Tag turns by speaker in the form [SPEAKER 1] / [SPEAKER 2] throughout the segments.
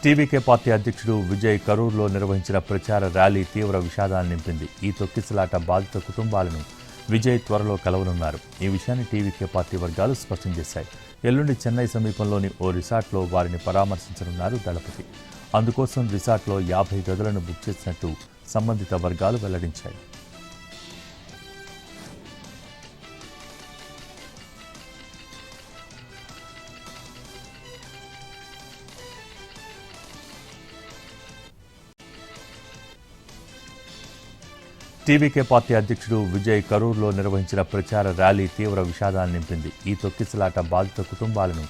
[SPEAKER 1] TVK party అధ్యక్షుడు విజయ్ కరూర్లో నిర్వహించిన ప్రచార ర్యాలీ తీవ్ర విషాదాన్ని నింపింది. ఈ తొక్కిసలాట బాధిత కుటుంబాలను విజయ్ త్వరలో కలవనున్నారు. ఈ విషయాన్ని టీవీకే పార్టీ వర్గాలు స్పష్టం చేశాయి. ఎల్లుండి చెన్నై సమీపంలోని ఓ రిసార్ట్లో వారిని పరామర్శించనున్నారు దళపతి. అందుకోసం రిసార్ట్లో 50 గదులను బుక్ చేసినట్టు సంబంధిత వర్గాలు వెల్లడించాయి. టీవీకే పార్టీ అధ్యక్షుడు విజయ్ కరూర్లో నిర్వహించిన ప్రచార ర్యాలీ తీవ్ర విషాదాన్ని నింపింది. ఈ తొక్కిసలాట బాధిత కుటుంబాలను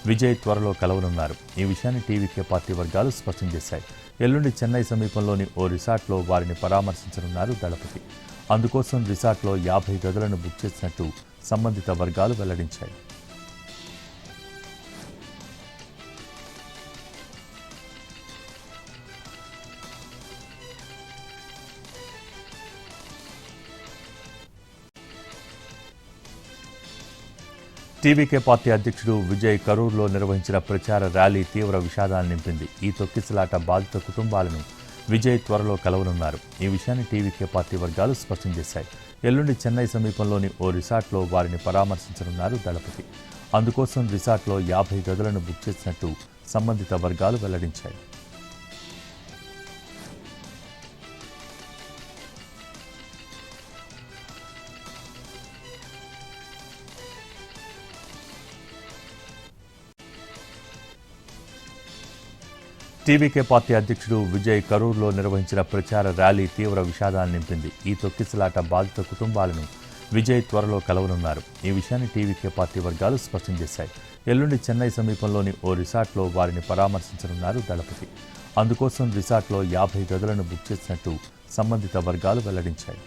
[SPEAKER 1] విజయ్ త్వరలో కలవనున్నారు. ఈ విషయాన్ని టీవీకే పార్టీ వర్గాలు స్పష్టం చేశాయి. ఎల్లుండి చెన్నై సమీపంలోని ఓ రిసార్ట్లో వారిని పరామర్శించనున్నారు దళపతి. అందుకోసం రిసార్ట్లో 50 గదులను బుక్ చేసినట్టు సంబంధిత వర్గాలు వెల్లడించాయి. టీవీకే పార్టీ అధ్యక్షుడు విజయ్ కరూర్లో నిర్వహించిన ప్రచార ర్యాలీ తీవ్ర విషాదాన్ని నింపింది. ఈ తొక్కిసలాట బాధిత కుటుంబాలను విజయ్ త్వరలో కలవనున్నారు. ఈ విషయాన్ని టీవీకే పార్టీ వర్గాలు స్పష్టం చేశాయి. ఎల్లుండి చెన్నై సమీపంలోని ఓ రిసార్ట్లో వారిని పరామర్శించనున్నారు దళపతి. అందుకోసం రిసార్ట్లో 50 గదులను బుక్ చేసినట్టు సంబంధిత వర్గాలు వెల్లడించాయి. టీవీకే పార్టీ అధ్యక్షుడు విజయ్ కరూర్లో నిర్వహించిన ప్రచార ర్యాలీ తీవ్ర విషాదాన్ని నింపింది. ఈ తొక్కిసలాట బాధిత కుటుంబాలను విజయ్ త్వరలో కలవనున్నారు. ఈ విషయాన్ని టీవీకే పార్టీ వర్గాలు స్పష్టం చేశాయి. ఎల్లుండి చెన్నై సమీపంలోని ఓ రిసార్ట్లో వారిని పరామర్శించనున్నారు దళపతి. అందుకోసం రిసార్ట్లో 50 గదులను బుక్ చేసినట్టు సంబంధిత వర్గాలు వెల్లడించాయి.